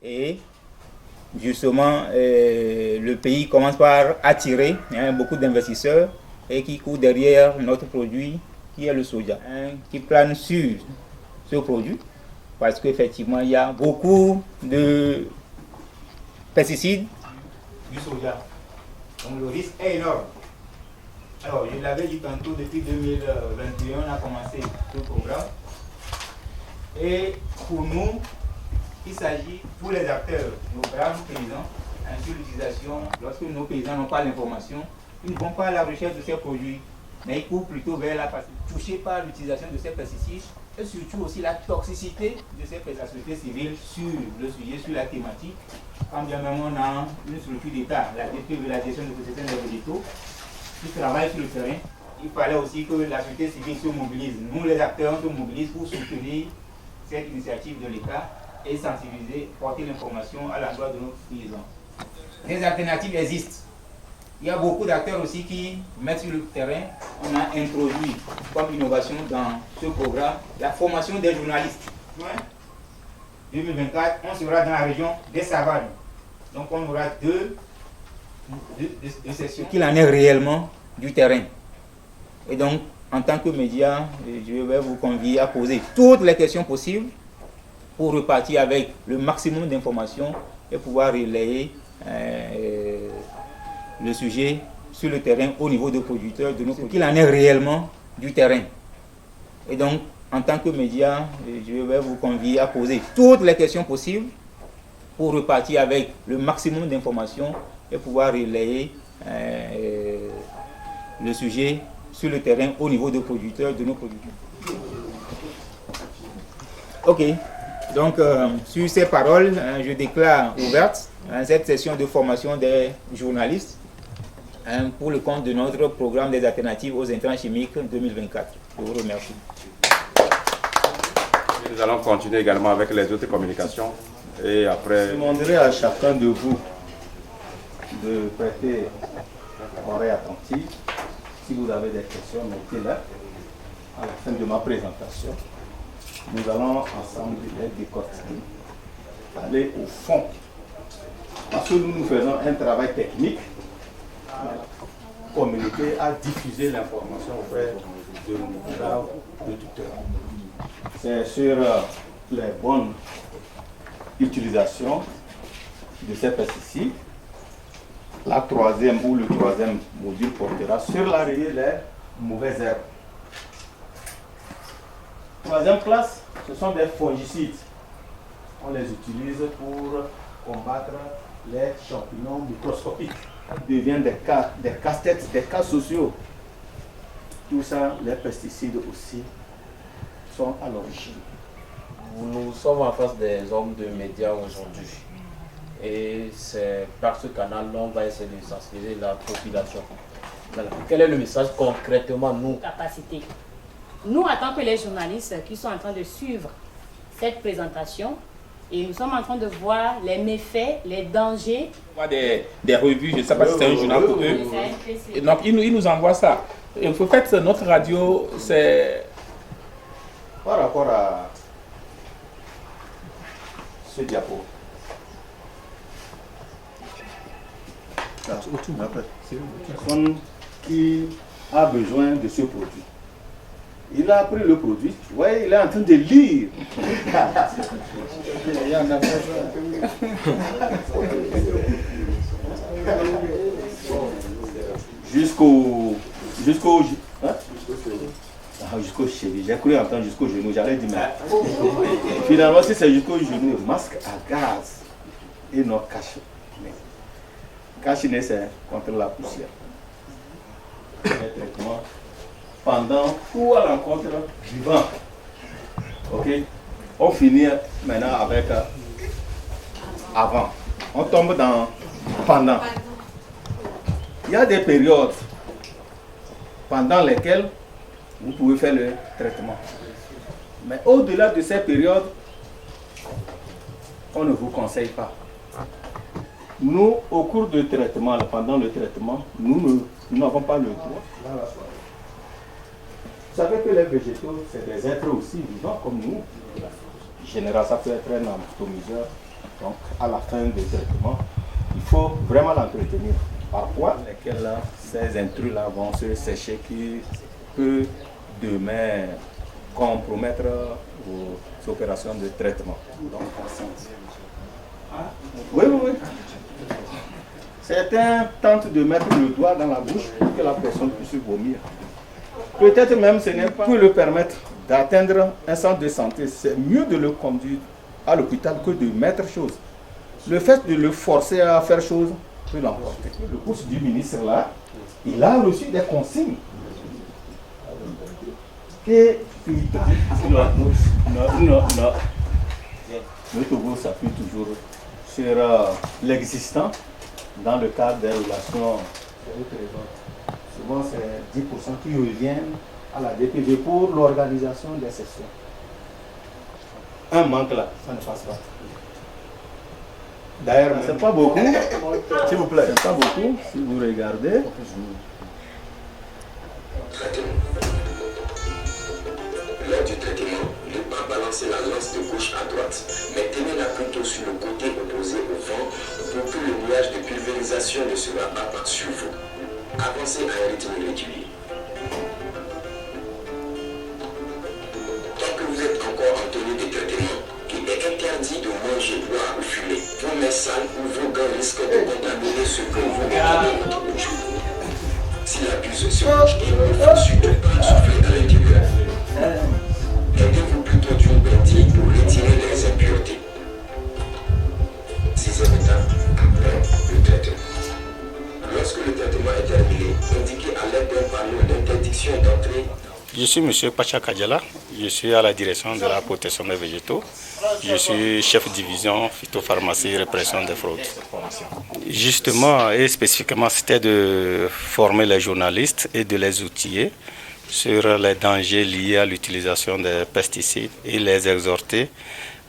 Et justement, le pays commence par attirer beaucoup d'investisseurs et qui courent derrière notre produit qui est le soja, qui plane sur ce produit parce qu'effectivement, il y a beaucoup de pesticides du soja. Donc le risque est énorme. Alors, je l'avais dit tantôt, depuis 2021, on a commencé ce programme. Et pour nous, il s'agit pour les acteurs, nos braves paysans, sur l'utilisation, lorsque nos paysans n'ont pas l'information, ils ne vont pas à la recherche de ces produits, mais ils courent plutôt vers la partie touchée par l'utilisation de ces pesticides et surtout aussi la toxicité de ces pesticides. La société civile sur le sujet, sur la thématique, quand bien même on a une structure d'État, la DPV, la gestion de protection des végétaux, qui travaille sur le terrain, il fallait aussi que la société civile se mobilise. Nous, les acteurs, on se mobilise pour soutenir cette initiative de l'État et sensibiliser, porter l'information à l'endroit de nos paysans. Les alternatives existent. Il y a beaucoup d'acteurs aussi qui mettent sur le terrain. On a introduit comme innovation dans ce programme la formation des journalistes. 2024, on sera dans la région des savanes. Donc on aura deux sessions qu'il en est réellement du terrain. Et donc, en tant que média, je vais vous convier à poser toutes les questions possibles pour repartir avec le maximum d'informations et pouvoir relayer le sujet sur le terrain au niveau des producteurs, de nos produits, qu'il en est réellement du terrain. Et donc, en tant que média, je vais vous convier à poser toutes les questions possibles pour repartir avec le maximum d'informations et pouvoir relayer le sujet sur le terrain au niveau des producteurs, de nos produits. Ok, donc sur ces paroles, je déclare ouverte cette session de formation des journalistes pour le compte de notre programme des alternatives aux intrants chimiques 2024. Je vous remercie. Nous allons continuer également avec les autres communications et après... Je demanderai à chacun de vous de prêter oreille attentive. Si vous avez des questions, mettez-les à la fin de ma présentation. Nous allons ensemble les décortiquer, aller au fond. Parce que nous faisons un travail technique, communiquer, à diffuser l'information auprès de nos braves producteurs. C'est sur les bonnes utilisations de ces pesticides. La troisième ou le troisième module portera sur l'arrivée des mauvaises herbes. Troisième classe, ce sont des fongicides. On les utilise pour combattre les champignons microscopiques. Ils deviennent des casse-têtes, des cas sociaux. Tout ça, les pesticides aussi sont à l'origine. Nous sommes en face des hommes de médias aujourd'hui. Et c'est par ce canal on va essayer de sensibiliser la population. Voilà. Quel est le message concrètement, nous? Capacité. Nous, en tant que les journalistes qui sont en train de suivre cette présentation, et nous sommes en train de voir les méfaits, les dangers. On voit des revues, je ne sais pas si c'est un journal pour eux. Et donc, ils nous envoient ça. Et en fait, notre radio, c'est... Par rapport à ce diapo, personne qui a besoin de ce produit. Il a pris le produit, oui, il est en train de lire. Jusqu'au cheville, j'ai cru entendre jusqu'au genou, j'allais dire mais finalement si c'est jusqu'au genou, masque à gaz et non cache-nez. Cache-nez c'est contre la poussière. Un traitement pendant ou à l'encontre du vent. Ok, on finit maintenant avec avant. On tombe dans pendant. Il y a des périodes pendant lesquelles vous pouvez faire le traitement. Mais au-delà de ces périodes, on ne vous conseille pas. Nous, au cours du traitement, pendant le traitement, nous n'avons pas le droit. Vous savez que les végétaux, c'est des êtres aussi vivants comme nous. En général, ça peut être un atomiseur, Donc à la fin du traitement, il faut vraiment l'entretenir. Parfois, lesquels ces intrus-là vont se sécher qui peut demain compromettre vos opérations de traitement. Donc, oui. Certains tentent de mettre le doigt dans la bouche pour que la personne puisse vomir. Peut-être même ce n'est pas pour le permettre d'atteindre un centre de santé. C'est mieux de le conduire à l'hôpital que de mettre chose. Le fait de le forcer à faire chose peut l'emporter. Le poste du ministre là, il a reçu des consignes. Et non. Le Togo s'appuie toujours sur l'existant dans le cadre des relations. Souvent, c'est 10% qui reviennent à la DPV pour l'organisation des sessions. Un manque là, ça ne passe pas. D'ailleurs, c'est pas beaucoup. S'il vous plaît, c'est pas beaucoup. Si vous regardez. Lors du traitement, ne pas balancer la lance de gauche à droite, mais tenez-la plutôt sur le côté opposé au vent pour que le nuage de pulvérisation ne se rabatte pas sur vous. Avancez à un rythme régulier. Tant que vous êtes encore en tenue de traitement, il est interdit de manger, boire ou fumer. Vos mains sales ou vos gants risquent de contaminer ce que vous mettez dans votre bouche. Si la buse se bouge, il ne faut surtout pas souffler à l'intérieur. Aidez-vous plutôt d'une brindille pour retirer les impuretés. 6e étape, après le traitement. Lorsque le traitement est terminé, indiquez à l'aide d'un panneau d'interdiction d'entrée. Je suis M. Pacha Kadjala, je suis à la direction de la protection des végétaux. Je suis chef de division phytopharmacie et répression des fraudes. Justement et spécifiquement, c'était de former les journalistes et de les outiller sur les dangers liés à l'utilisation des pesticides et les exhorter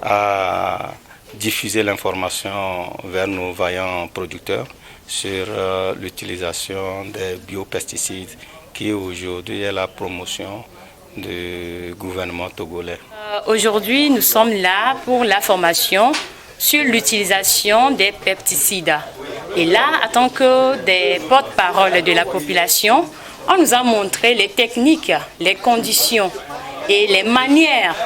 à diffuser l'information vers nos vaillants producteurs sur l'utilisation des biopesticides qui aujourd'hui est la promotion du gouvernement togolais. Aujourd'hui, nous sommes là pour la formation sur l'utilisation des pesticides. Et là, en tant que des porte-parole de la population, on nous a montré les techniques, les conditions et les manières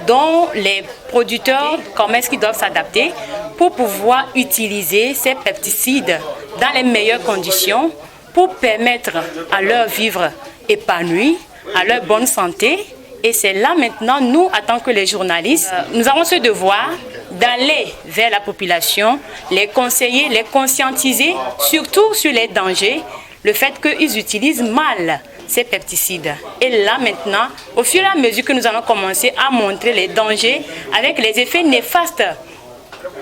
dont les producteurs, comment est-ce qu'ils doivent s'adapter pour pouvoir utiliser ces pesticides dans les meilleures conditions pour permettre à leur vivre épanoui, à leur bonne santé. Et c'est là maintenant, nous, en tant que les journalistes, nous avons ce devoir d'aller vers la population, les conseiller, les conscientiser, surtout sur les dangers, le fait qu'ils utilisent mal ces pesticides. Et là maintenant, au fur et à mesure que nous allons commencer à montrer les dangers avec les effets néfastes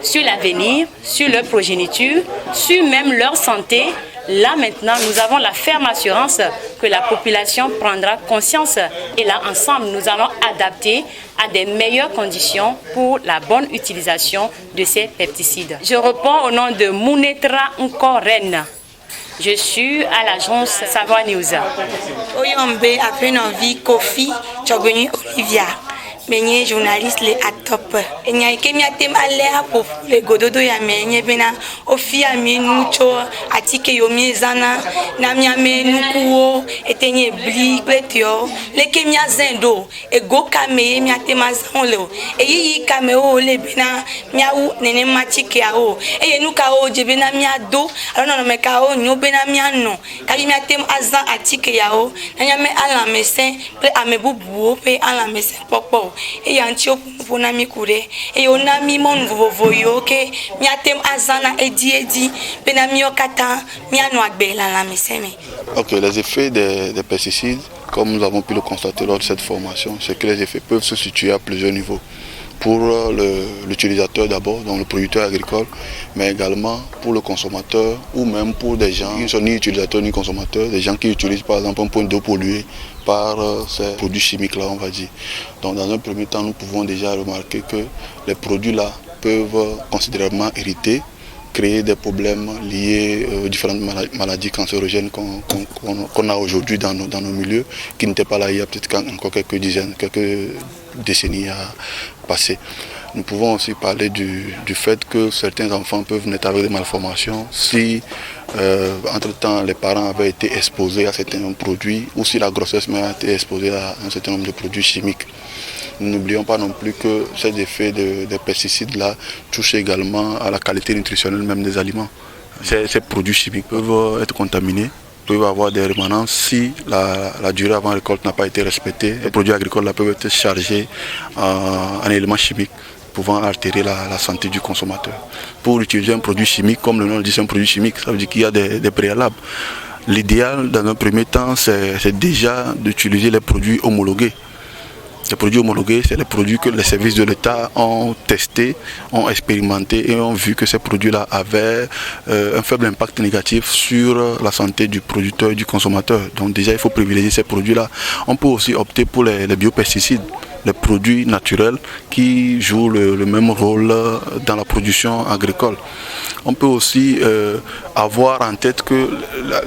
sur l'avenir, sur leur progéniture, sur même leur santé, là maintenant nous avons la ferme assurance que la population prendra conscience et là ensemble nous allons adapter à des meilleures conditions pour la bonne utilisation de ces pesticides. Je réponds au nom de Mounetra Nkoren. Je suis à l'agence Savoir News. Oyombe après une vie Kofi Chogoni Olivia. Menye journaliste le atop. Enya ikemi atem alea pour le gododo ya menye bena ofi ami nucho atike yomi zana na miame nukuo etenye bli kletio le kemia zendo ego kame mi atemazon le eyi kame o le bena miawu nene matike a o eye nuka o je bena miado alors non me ka o nyo bena miano kali mi atem azan atike ya o na miame ala mesin pre amebubu pe ala mesin popo et antio pour nami kure et on a mis mon vovoyo que miatem azana edi benami okata miano agbela la meseme. Ok, les effets des pesticides, comme nous avons pu le constater lors de cette formation, c'est que les effets peuvent se situer à plusieurs niveaux. Pour l'utilisateur d'abord, donc le producteur agricole, mais également pour le consommateur ou même pour des gens qui ne sont ni utilisateurs ni consommateurs, des gens qui utilisent par exemple un point d'eau pollué par ces produits chimiques-là, on va dire. Donc dans un premier temps, nous pouvons déjà remarquer que les produits-là peuvent considérablement irriter, créer des problèmes liés aux différentes maladies cancérogènes qu'on a aujourd'hui dans nos milieux, qui n'étaient pas là il y a peut-être encore quelques décennies à passer. Nous pouvons aussi parler du fait que certains enfants peuvent naître avec des malformations si, entre-temps, les parents avaient été exposés à certains produits ou si la grossesse mère a été exposée à un certain nombre de produits chimiques. N'oublions pas non plus que ces effets des pesticides-là touchent également à la qualité nutritionnelle même des aliments. Ces produits chimiques peuvent être contaminés, peuvent avoir des rémanences si la durée avant récolte n'a pas été respectée. Les produits agricoles là, peuvent être chargés en éléments chimiques pouvant altérer la santé du consommateur. Pour utiliser un produit chimique, comme le nom le dit, c'est un produit chimique, ça veut dire qu'il y a des préalables. L'idéal, dans un premier temps, c'est déjà d'utiliser les produits homologués. Les produits homologués, c'est les produits que les services de l'État ont testés, ont expérimentés et ont vu que ces produits-là avaient un faible impact négatif sur la santé du producteur et du consommateur. Donc déjà, il faut privilégier ces produits-là. On peut aussi opter pour les biopesticides, les produits naturels qui jouent le même rôle dans la production agricole. On peut aussi avoir en tête que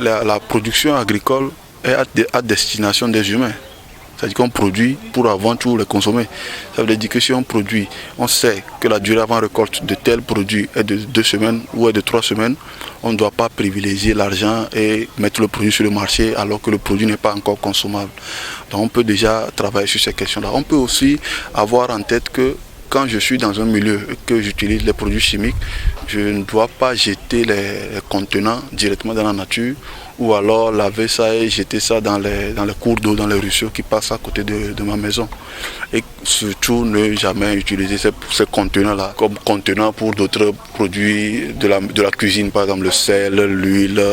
la production agricole est à destination des humains. C'est-à-dire qu'on produit pour avant tout les consommer. Ça veut dire que si on produit, on sait que la durée avant récolte de tel produit est de 2 semaines ou est de 3 semaines, on ne doit pas privilégier l'argent et mettre le produit sur le marché alors que le produit n'est pas encore consommable. Donc on peut déjà travailler sur ces questions-là. On peut aussi avoir en tête que quand je suis dans un milieu et que j'utilise les produits chimiques, je ne dois pas jeter les contenants directement dans la nature ou alors laver ça et jeter ça dans les cours d'eau, dans les ruisseaux qui passent à côté de ma maison. Et surtout ne jamais utiliser ces contenants-là comme contenants pour d'autres produits de la cuisine, par exemple le sel, l'huile.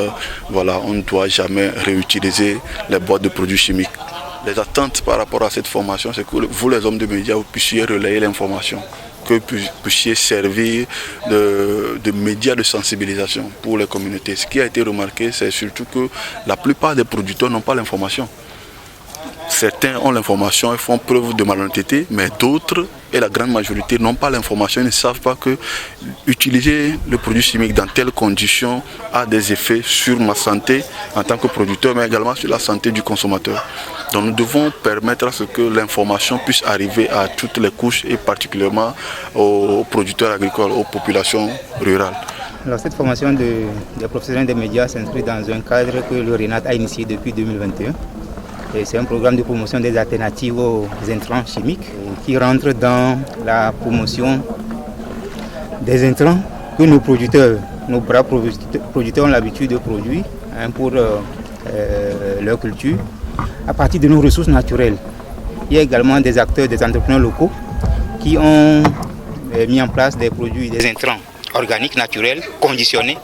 Voilà, on ne doit jamais réutiliser les boîtes de produits chimiques. Les attentes par rapport à cette formation, c'est que vous, les hommes de médias, vous puissiez relayer l'information, que vous puissiez servir de médias de sensibilisation pour les communautés. Ce qui a été remarqué, c'est surtout que la plupart des producteurs n'ont pas l'information. Certains ont l'information et font preuve de malhonnêteté, mais d'autres, et la grande majorité, n'ont pas l'information. Ils ne savent pas que utiliser le produit chimique dans telles conditions a des effets sur ma santé en tant que producteur, mais également sur la santé du consommateur. Donc nous devons permettre à ce que l'information puisse arriver à toutes les couches et particulièrement aux producteurs agricoles, aux populations rurales. Alors, cette formation des professionnels des médias s'inscrit dans un cadre que le RENAT a initié depuis 2021. C'est un programme de promotion des alternatives aux intrants chimiques qui rentre dans la promotion des intrants que nos producteurs, nos braves producteurs ont l'habitude de produire pour leur culture à partir de nos ressources naturelles. Il y a également des acteurs, des entrepreneurs locaux qui ont mis en place des produits, des intrants organiques, naturels, conditionnés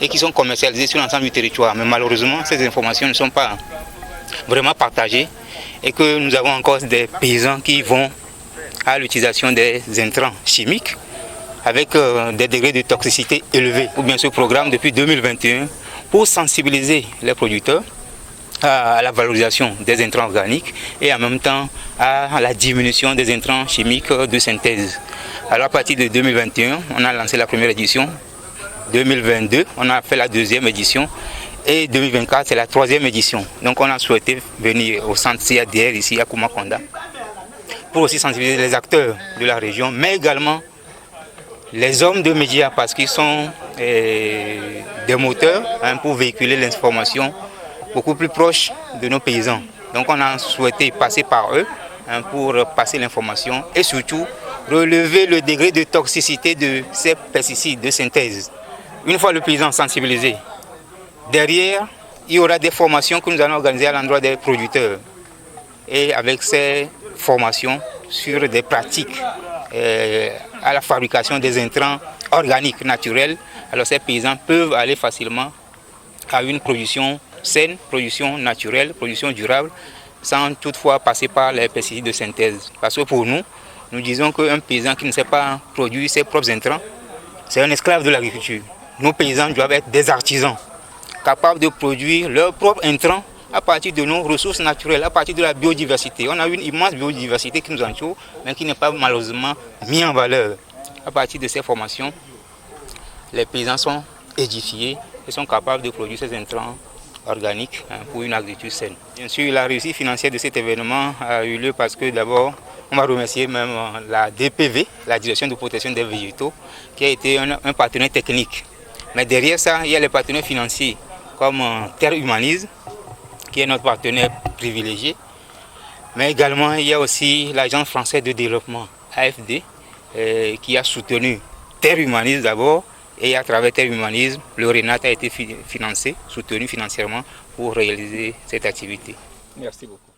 et qui sont commercialisés sur l'ensemble du territoire. Mais malheureusement, ces informations ne sont pas vraiment partagées et que nous avons encore des paysans qui vont à l'utilisation des intrants chimiques avec des degrés de toxicité élevés. Ou bien ce programme depuis 2021 pour sensibiliser les producteurs à la valorisation des intrants organiques et en même temps à la diminution des intrants chimiques de synthèse. Alors à partir de 2021, on a lancé la première édition. 2022, on a fait la deuxième édition. Et 2024, c'est la troisième édition. Donc on a souhaité venir au centre CADR ici à Koumakonda pour aussi sensibiliser les acteurs de la région, mais également les hommes de médias parce qu'ils sont des moteurs pour véhiculer l'information beaucoup plus proche de nos paysans. Donc on a souhaité passer par eux pour passer l'information et surtout relever le degré de toxicité de ces pesticides de synthèse. Une fois le paysan sensibilisé, derrière, il y aura des formations que nous allons organiser à l'endroit des producteurs. Et avec ces formations sur des pratiques à la fabrication des intrants organiques naturels, alors ces paysans peuvent aller facilement à une production saine, production naturelle, production durable, sans toutefois passer par les pesticides de synthèse. Parce que pour nous, nous disons qu'un paysan qui ne sait pas produire ses propres intrants, c'est un esclave de l'agriculture. Nos paysans doivent être des artisans, capables de produire leurs propres intrants à partir de nos ressources naturelles, à partir de la biodiversité. On a une immense biodiversité qui nous entoure, mais qui n'est pas malheureusement mise en valeur. À partir de ces formations, les paysans sont édifiés et sont capables de produire ces intrants organiques pour une agriculture saine. Bien sûr, la réussite financière de cet événement a eu lieu parce que d'abord, On va remercier même la DPV, la Direction de protection des végétaux, qui a été un partenaire technique. Mais derrière ça, il y a les partenaires financiers comme Terre Humanise, qui est notre partenaire privilégié. Mais également, il y a aussi l'Agence française de développement, AFD, qui a soutenu Terre Humanise d'abord. Et à travers Terre Humanisme, le RENAT a été financé, soutenu financièrement pour réaliser cette activité. Merci beaucoup.